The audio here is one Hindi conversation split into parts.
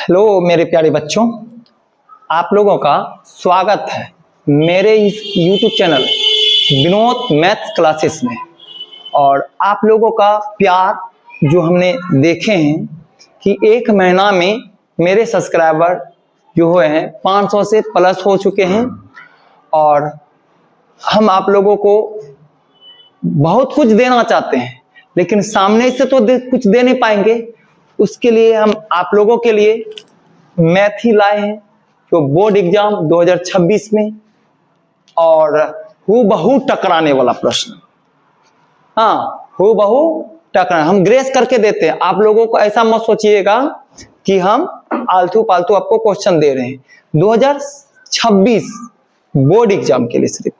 हेलो मेरे प्यारे बच्चों, आप लोगों का स्वागत है मेरे इस YouTube channel Vinod maths classes में। और आप लोगों का प्यार जो हमने देखे हैं कि एक महीना में मेरे सब्सक्राइबर जो हुए हैं 500 से प्लस हो चुके हैं। और हम आप लोगों को बहुत कुछ देना चाहते हैं, लेकिन सामने से तो कुछ दे नहीं पाएंगे। उसके लिए हम आप लोगों के लिए मैथ ही लाए हैं, जो बोर्ड एग्जाम 2026 में और हूबहू टकराने वाला प्रश्न। हाँ, हूबहू टकराना हम ग्रेस करके देते हैं। आप लोगों को ऐसा मत सोचिएगा कि हम आलतू पालतू आपको क्वेश्चन दे रहे हैं। 2026 बोर्ड एग्जाम के लिए सिर्फ।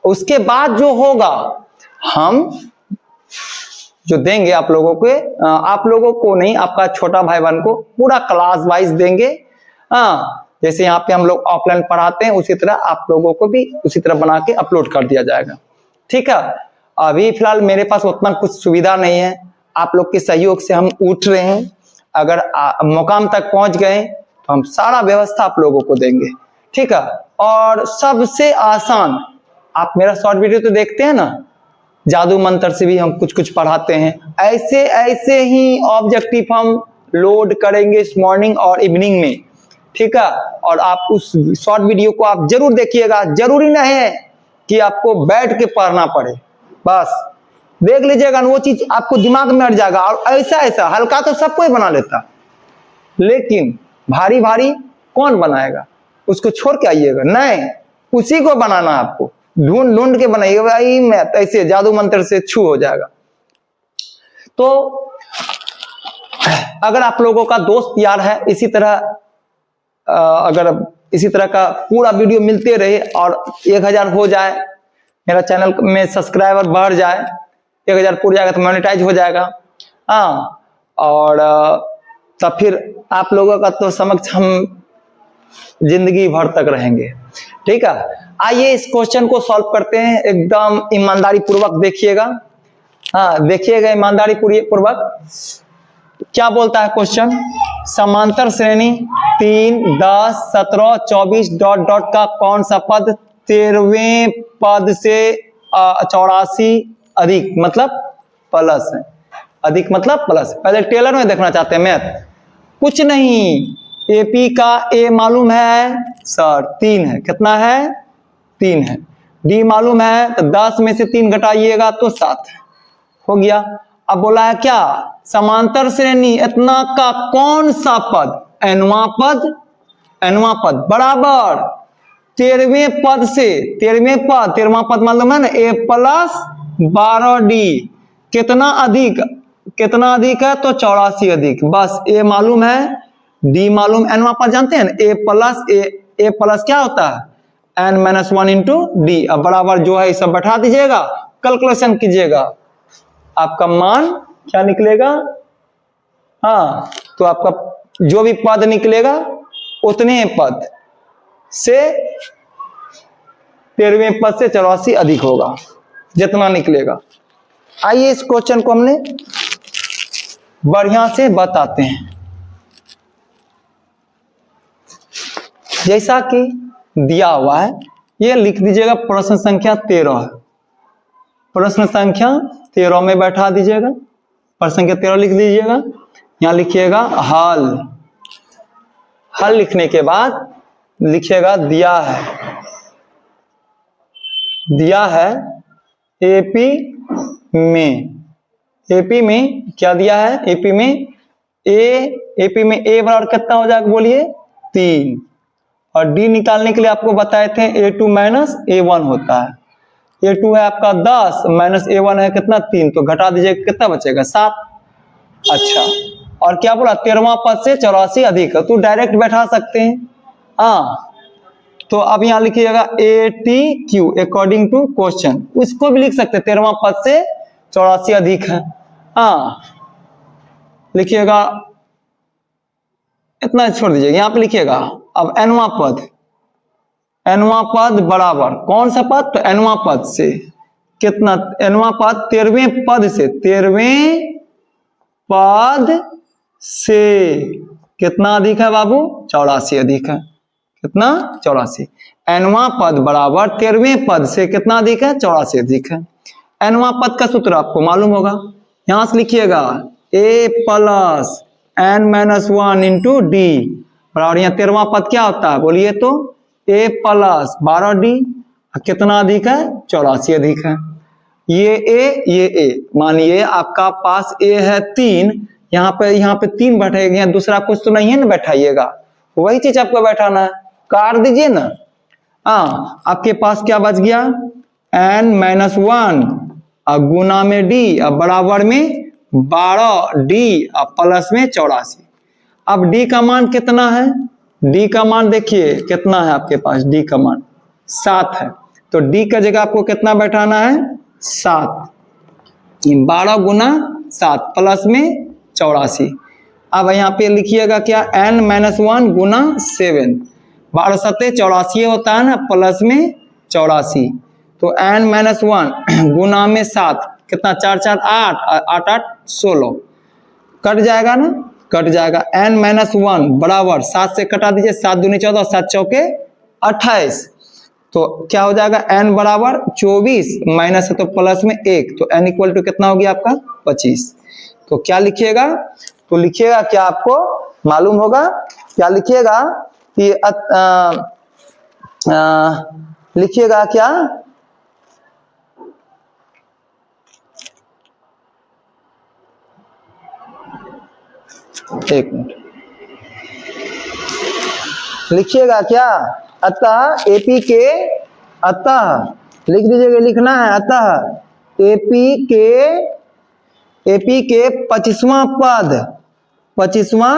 उसके बाद जो होगा हम जो देंगे आप लोगों को नहीं, आपका छोटा भाई बहन को पूरा क्लास वाइज देंगे। जैसे यहाँ पे हम लोग ऑफलाइन पढ़ाते हैं, उसी तरह आप लोगों को भी उसी तरह बना के अपलोड कर दिया जाएगा। ठीक है, अभी फिलहाल मेरे पास उतना कुछ सुविधा नहीं है। आप लोग के सहयोग से हम उठ रहे हैं। अगर मुकाम तक पहुंच गए तो हम सारा व्यवस्था आप लोगों को देंगे। ठीक है, और सबसे आसान, आप मेरा शॉर्ट वीडियो तो देखते हैं ना, जादू मंत्र से भी हम कुछ कुछ पढ़ाते हैं। ऐसे ही ऑब्जेक्टिव हम लोड करेंगे इस मॉर्निंग और इवनिंग में। ठीक है, और आप उस शॉर्ट वीडियो को आप जरूर देखिएगा। जरूरी नहीं है कि आपको बैठ के पढ़ना पड़े, बस देख लीजिएगा, वो चीज आपको दिमाग में अट जाएगा। और ऐसा हल्का तो सब कोई बना लेता, लेकिन भारी भारी कौन बनाएगा? उसको छोड़ के आइएगा, नहीं, उसी को बनाना आपको ढूंढ ढूंढ के बनाइएगा। भाई मैथ ऐसे जादू मंत्र से छू हो जाएगा। तो अगर आप लोगों का दोस्त यार है इसी तरह, अगर इसी तरह का पूरा वीडियो मिलते रहे और 1000 हो जाए, मेरा चैनल में सब्सक्राइबर बढ़ जाए, 1000 पूरा जाएगा तो मोनेटाइज हो जाएगा। और तब फिर आप लोगों का तो समक्ष हम जिंदगी भर तक रहेंगे। ठीक है, आइए इस क्वेश्चन को सॉल्व करते हैं। एकदम ईमानदारी पूर्वक देखिएगा। देखिएगा ईमानदारी पूर्वक। क्या बोलता है क्वेश्चन? समांतर श्रेणी 3, 10, 17, 24 डॉट डॉट का कौन सा पद 13वें पद से 84 अधिक मतलब प्लस है? अधिक मतलब प्लस। पहले टेलर में देखना चाहते हैं मैथ, कुछ नहीं। एपी का ए मालूम है सर 3 है, कितना है? 3 है। डी मालूम है तो 10 में से 3 घटाइएगा तो 7 है, हो गया। अब बोला है क्या? समांतर श्रेणी इतना का कौन सा पद? nवां पद बराबर 13वें पद से 13वां पद मालूम है ना, ए प्लस 12d। कितना अधिक है? तो 84 अधिक। बस ए मालूम है, डी मालूम, nवां पद जानते हैं ना, ए प्लस क्या होता है? n-1 into D. अब बराबर जो है सब बैठा दीजिएगा, कैलकुलेशन कीजिएगा, आपका मान क्या निकलेगा? तो आपका जो भी पद निकलेगा उतने पद से 13वें पद से 84 अधिक होगा, जितना निकलेगा। आइए इस क्वेश्चन को हमने बढ़िया से बताते हैं। जैसा कि दिया हुआ है, ये लिख दीजिएगा। प्रश्न संख्या 13 है। प्रश्न संख्या 13 में बैठा दीजिएगा। प्रश्न संख्या 13 लिख दीजिएगा। यहां लिखिएगा हल लिखने के बाद लिखिएगा दिया है एपी में क्या दिया है? एपी में ए बराबर कितना हो जाएगा बोलिए? 3। और डी निकालने के लिए आपको बताए थे A2 माइनस A1 होता है। A2 है आपका 10 माइनस A1 है कितना? 3। तो घटा दीजिए, कितना बचेगा? 7। अच्छा, और क्या बोला? 13वां पद से 84 अधिक है, तो डायरेक्ट बैठा सकते हैं। तो अब यहां लिखिएगा ATQ अकॉर्डिंग टू क्वेश्चन, उसको भी लिख सकते हैं। 13वां पद से 84 अधिक है। लिखिएगा, इतना छोड़ दीजिएगा, यहां पे लिखिएगा। अब nवां पद बराबर कौन सा पद? तो nवां पद से कितना? nवां पद 13वें पद से कितना अधिक है बाबू? 84 अधिक है। कितना? 84। nवां पद बराबर 13वें पद से कितना अधिक है? 84 अधिक है। nवां पद का सूत्र आपको मालूम होगा, यहां से लिखिएगा a plus n minus 1 into D बराबर, यहाँ 13वां पद क्या होता है बोलिए तो? a plus 12d। कितना अधिक है? 84 अधिक है। ये a मानिए आपका पास a है 3, यहाँ पे 3 बैठेगा, दूसरा कुछ तो नहीं है ना बैठाइएगा, वही चीज आपको बैठाना है, काट दीजिए ना। हाँ, आपके पास क्या बच गया? n माइनस 1 गुना में d बराबर में 12d प्लस में 84। अब d का मान कितना है? d का मान देखिए कितना है आपके पास, d का मान 7 है, तो d का जगह आपको कितना बैठाना है? 7। 12 गुना 7 प्लस में 84। अब यहाँ पे लिखिएगा क्या? n माइनस 1 गुना 7, 12 सत्ते 84 होता है ना, प्लस में 84, तो n माइनस 1 गुना में 7 कितना? 4 4 8, 8 8 16, कट जाएगा ना? कट जाएगा। n माइनस 1 बराबर 7 से कटा दीजिए, 7 दूनी 14, 7 चौके 28, तो क्या हो जाएगा? n बराबर 24 माइनस है तो प्लस में 1, तो n इक्वल टू कितना हो गया आपका? 25। तो क्या लिखिएगा? तो लिखिएगा क्या आपको मालूम होगा? क्या लिखिएगा कि लिखिएगा क्या? एक मिनट, लिखिएगा क्या? अतः एपी के, अतः लिख दीजिएगा, लिखना है अतः एपी के 25वां पद, 25वां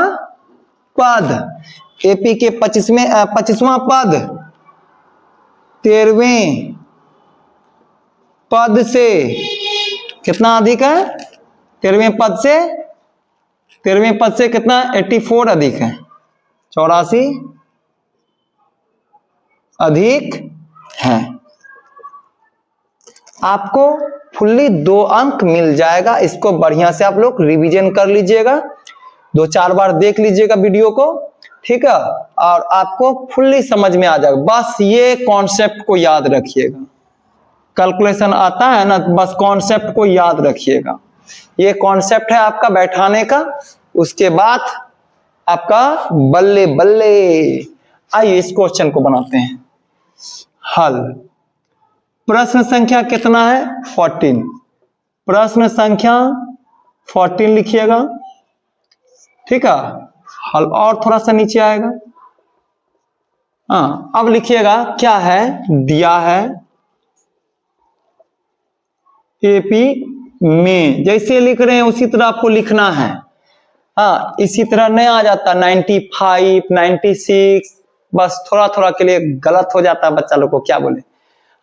पद, एपी के 25वां पद 13वें पद से कितना अधिक है? 13वें पद से कितना? 84 अधिक है, 84 अधिक है। आपको फुल्ली 2 अंक मिल जाएगा, इसको बढ़िया से आप लोग रिवीजन कर लीजिएगा, 2-4 बार देख लीजिएगा वीडियो को, ठीक है, और आपको फुल्ली समझ में आ जाएगा। बस ये कॉन्सेप्ट को याद रखिएगा, कैलकुलेशन आता है ना, बस कॉन्सेप्ट को याद रखिएगा। ये कॉन्सेप्ट है आपका बैठाने का, उसके बाद आपका बल्ले बल्ले। आइए इस क्वेश्चन को बनाते हैं हल। प्रश्न संख्या कितना है? 14। प्रश्न संख्या 14 लिखिएगा, ठीक है। हल और थोड़ा सा नीचे आएगा। हाँ, अब लिखिएगा क्या है दिया है एपी में, जैसे लिख रहे हैं उसी तरह आपको लिखना है। हाँ, इसी तरह नहीं आ जाता 95, 96, बस थोड़ा थोड़ा के लिए गलत हो जाता है बच्चा लोग को, क्या बोले।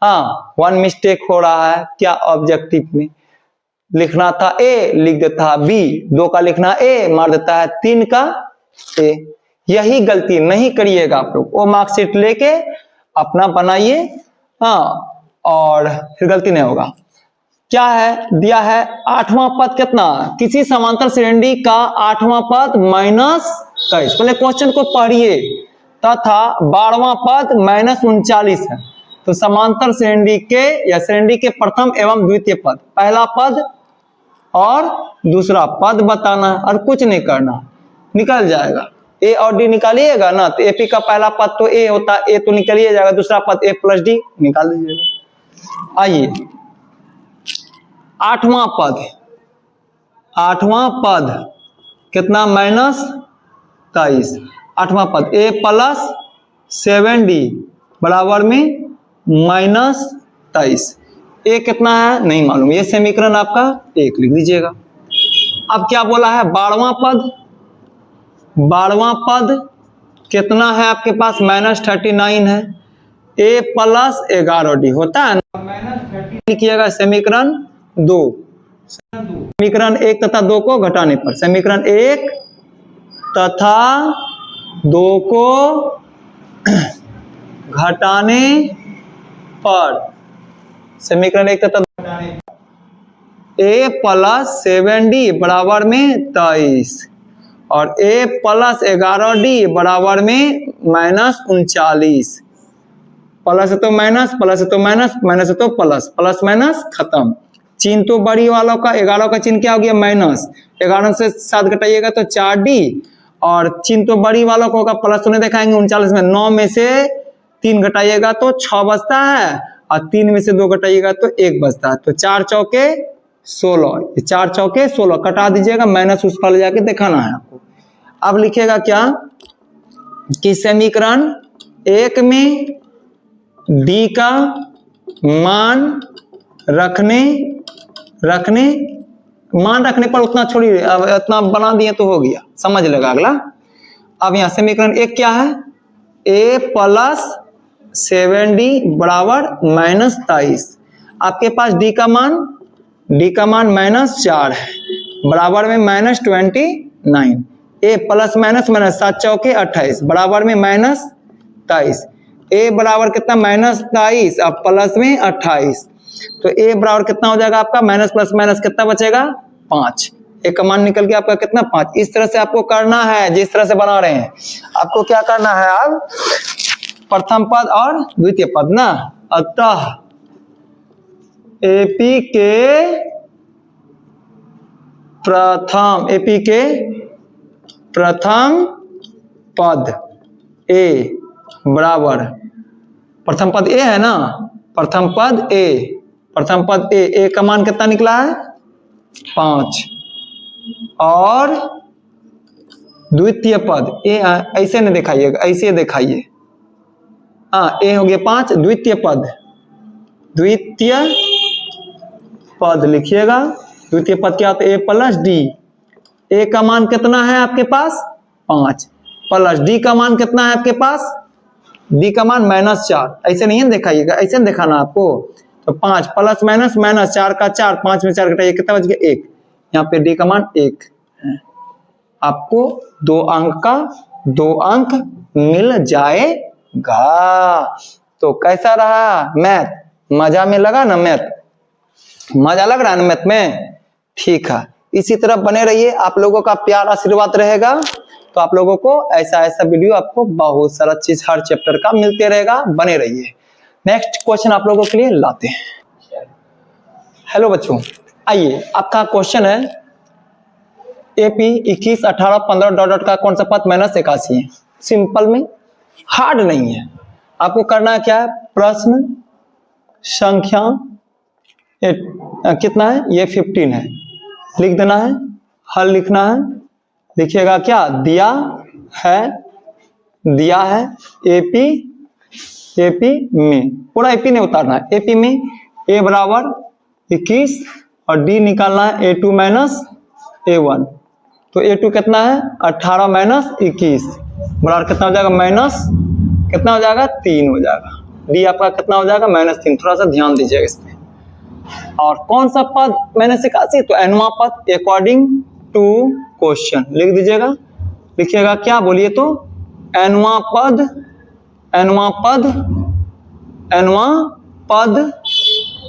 हाँ, 1 मिस्टेक हो रहा है क्या? ऑब्जेक्टिव में लिखना था ए, लिख देता है बी, 2 का लिखना ए, मार देता है 3 का ए। यही गलती नहीं करिएगा आप लोग, वो मार्कशीट लेके अपना बनाइए, हाँ, और फिर गलती नहीं होगा। क्या है दिया है 8वां पद कितना? किसी समांतर श्रेणी का 8वां पद -23, पहले क्वेश्चन को पढ़िए, तथा 12वां पद -39 है। तो समांतर श्रेणी के या श्रेणी के प्रथम एवं द्वितीय पद, पहला पद और दूसरा पद बताना, और कुछ नहीं करना, निकल जाएगा। ए और डी निकालिएगा ना, तो एपी का पहला पद तो ए होता है, ए तो निकलिए जाएगा, दूसरा पद ए प्लस डी निकाल दीजिएगा। आइए 8वां पद, 8वां पद कितना? -23। 8वां पद ए प्लस 7d बराबर में -23। ए कितना है नहीं मालूम, ये समीकरण आपका 1 लिख दीजिएगा। अब क्या बोला है 12वां पद, 12वां पद कितना है आपके पास? -39 है, ए प्लस 11d होता है ना, -30 लिखिएगा, समीकरण 2, समीकरण 1 तथा 2 को घटाने पर, समीकरण 1 तथा 2 को घटाने पर, समीकरण 1 तथा 2 घटाने पर, ए प्लस 7d बराबर में 23 और a प्लस 11d बराबर में -39। प्लस है तो माइनस, प्लस है तो माइनस, माइनस है तो प्लस, प्लस माइनस खत्म। चिन्ह तो बड़ी वालों का 11 का चिन्ह क्या हो गया माइनस, 11 से 7 घटाइएगा तो 4d, और चिन्ह तो बड़ी वालों को होगा प्लस तो नहीं दिखाएंगे 39 में, 9 में से 3 घटाइएगा तो 6 बचता है, और 3 में से 2 घटाइएगा तो 1 बचता है। तो 4 चौके 16, 4 चौके 16 कटा दीजिएगा, माइनस उस पर ले जाके दिखाना है आपको। अब लिखिएगा क्या कि समीकरण 1 में d का मान मान रखने पर उतना छोड़िए, अब इतना बना दिए तो हो गया, समझ लेगा अगला। अब यहाँ समीकरण 1 क्या है, a प्लस 7d बराबर -23। आपके पास d का मान -4 है, बराबर में -29। a प्लस माइनस माइनस 7 चौके 28 बराबर में -23। a बराबर कितना -23 अब प्लस में 28, तो a बराबर कितना हो जाएगा आपका, माइनस प्लस माइनस कितना बचेगा 5। a का मान निकल के आपका कितना 5। इस तरह से आपको करना है, जिस तरह से बना रहे हैं आपको क्या करना है, अब प्रथम पद और द्वितीय पद ना। अतः AP के प्रथम पद a बराबर, प्रथम पद a है ना, प्रथम पद a का मान कितना निकला है 5, और द्वितीय पद a ऐसे नहीं दिखाइएगा, ऐसे दिखाइए, हाँ a हो गया 5, द्वितीय पद लिखिएगा। द्वितीय पद क्या होता है, a प्लस d, a का मान कितना है आपके पास 5, प्लस d का मान कितना है आपके पास, d का मान -4, ऐसे नहीं दिखाइएगा, ऐसे दिखाना आपको। तो 5 प्लस माइनस माइनस 4 का 4, 5 में 4 घटाइए कितना बच गया 1, यहाँ पे d का मान 1 है। आपको 2 अंक मिल जाएगा। तो कैसा रहा मैथ, मजा में लगा ना, मैथ मजा लग रहा है ना मैथ में, ठीक है। इसी तरह बने रहिए, आप लोगों का प्यार आशीर्वाद रहेगा तो आप लोगों को ऐसा वीडियो आपको बहुत सारा चीज हर चैप्टर का मिलते रहेगा, बने रहिए। नेक्स्ट क्वेश्चन आप लोगों के लिए लाते हैं। हेलो बच्चों, आइए आपका क्वेश्चन है AP 21, 18, 15 डॉट का कौन सा पद -81 है। सिंपल में, हार्ड नहीं है। आपको करना है क्या है, प्रश्न संख्या कितना है, ये 15 है, लिख देना है, हल लिखना है। लिखिएगा क्या, दिया है AP में, पूरा AP नहीं उतारना है, AP में a बराबर 21 और d निकालना है A2 माइनस A1। तो A2 कितना है 18 माइनस 21 बराबर कितना हो जाएगा, माइनस कितना हो जाएगा 3 हो जाएगा। d आपका कितना हो जाएगा -3, थोड़ा सा ध्यान दीजिएगा इसमें। और कौन सा पद मैंने सिखाया, तो nवां पद अकॉर्डिंग टू क्वेश्चन लिख दीजिएगा। लिखिएगा क्या, बोलिए तो, nवां पद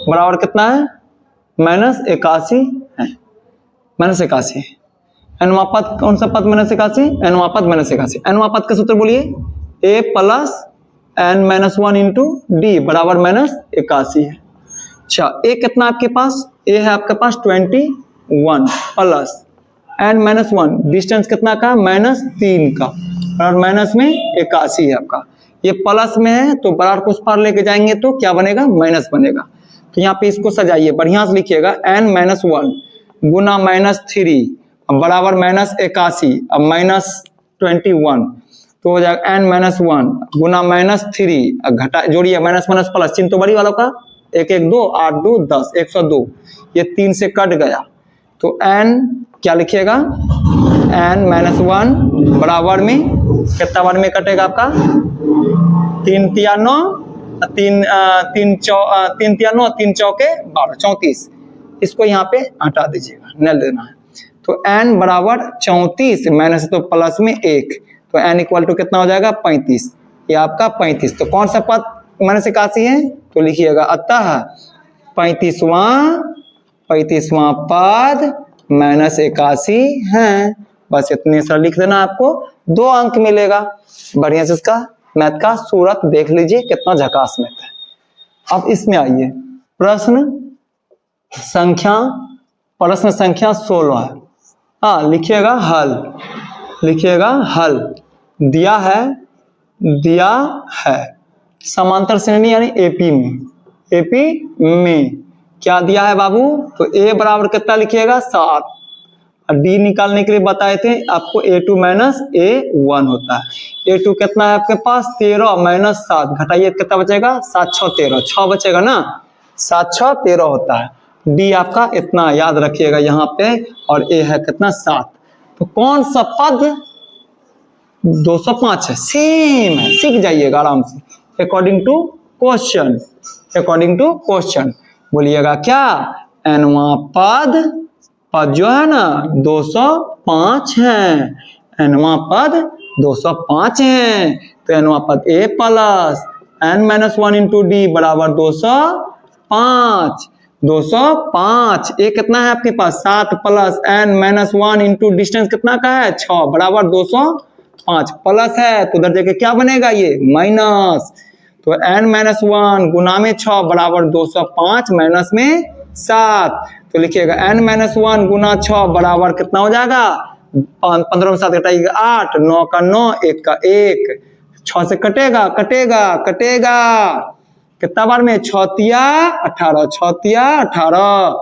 बराबर कितना है -81 है, -81। nवां पद कौन सा पद -81, nवां पद -81। nवां पद का सूत्र बोलिए, a plus n-1 into d बराबर -81 है। अच्छा, a कितना आपके पास, a है आपके पास 21 प्लस n-1 डिस्टेंस कितना का, -3 का, और माइनस में 81 है आपका। ये प्लस में है तो बराबर को उस पार लेके जाएंगे तो क्या बनेगा, माइनस बनेगा। तो यहाँ पे इसको सजाइए, बढ़िया से लिखिएगा, n-1 गुना -3 बराबर -81 अब -21, तो हो जाएगा n-1 गुना -3 घटा जोड़िए, माइनस माइनस प्लस, चिन्ह तो बड़ी वालों का 1 1 2 8 2 10 102, ये 3 से कट गया तो n क्या लिखिएगा, n-1 बराबर में कितना बार में कटेगा आपका, 3 तिया 9, 3 चौके 12, 34। इसको यहाँ पे हटा दीजिएगा, न लेना है। तो n बराबर 34 माइनस तो प्लस में 1, तो n इक्वल टू कितना हो जाएगा 35, ये आपका 35। तो कौन सा पद -81 है, तो लिखिएगा अतः 35वां पद -81 है। बस इतने सारा लिख देना, आपको 2 अंक मिलेगा। बढ़िया से इसका मैथ का सूरत देख लीजिए, कितना झकास मैथ है। अब इसमें आइए, प्रश्न संख्या 16 है। हाँ, लिखिएगा हल, लिखिएगा हल। दिया है समांतर श्रेणी यानी एपी में क्या दिया है बाबू? तो a बराबर कितना लिखिएगा? 7। डी निकालने के लिए बताए थे आपको, a2 माइनस a1 होता है। a2 कितना है आपके पास? 13 माइनस 7, घटाइए कितना बचेगा? 7 6 13, 6 बचेगा ना, 7 6 13 होता है। डी आपका इतना याद रखिएगा यहाँ पे, और a है कितना? 7। तो कौन सा पद 205 है? सेम है, सीख जाइएगा आराम से। According to question, according to question बोलिएगा क्या? एनवा पद जो है ना 205 है, एनवा पद 205 है। तो एनवा पद a plus n minus 1 into D बराबर 205। 205 a कितना है आपके पास? 7 plus n minus 1 into distance कितना का है? 6 बराबर 205। प्लस है तो उधर जगह क्या बनेगा? ये माइनस। तो n माइनस 1 गुना में 6 बराबर 205 माइनस में 7। तो लिखिएगा n माइनस 1 गुना 6 बराबर कितना हो जाएगा? 15 में 7 घटाइएगा 8, 9 का 9, 1 का 1, 6 से कटेगा कितना बार में? 6 तिया 18, 6 तिया 18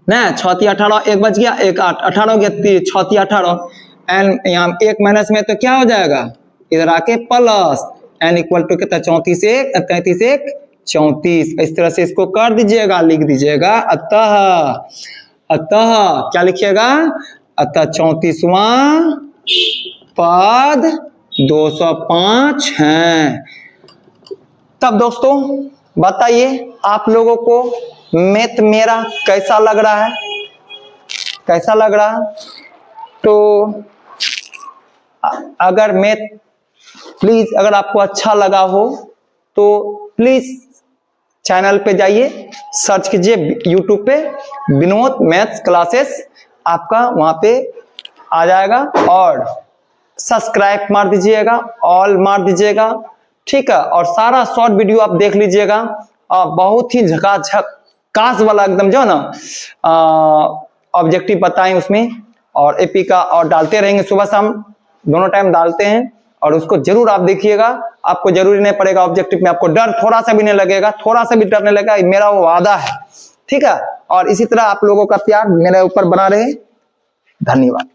ना, 6 तिया 18, 1 बच गया, 1 8, 18 गया, 6 तिया 18। n यहाँ 1 माइनस में तो क्या हो जाएगा? इधर आके प्लस n इक्वल टू कितना? 34 1 33 1 34। इस तरह से इसको कर दीजिएगा, लिख दीजिएगा अतः क्या लिखिएगा? अतः 34वां पद 205 है। तब दोस्तों बताइए आप लोगों को मैथ मेरा कैसा लग रहा है? कैसा लग रहा है? तो अगर मैथ प्लीज अगर आपको अच्छा लगा हो तो प्लीज चैनल पे जाइए, सर्च कीजिए यूट्यूब पे विनोद मैथ्स क्लासेस, आपका वहां पे आ जाएगा, और सब्सक्राइब मार दीजिएगा, ऑल मार दीजिएगा, ठीक है। और सारा शॉर्ट वीडियो आप देख लीजिएगा, बहुत ही झकास वाला एकदम जो ना ऑब्जेक्टिव बताएं उसमें, और एपी का और डालते रहेंगे, सुबह शाम दोनों टाइम डालते हैं, और उसको जरूर आप देखिएगा। आपको जरूरी नहीं पड़ेगा ऑब्जेक्टिव में, आपको डर थोड़ा सा भी नहीं लगेगा, थोड़ा सा भी डर नहीं लगेगा, मेरा वो वादा है, ठीक है। और इसी तरह आप लोगों का प्यार मेरे ऊपर बना रहे। धन्यवाद।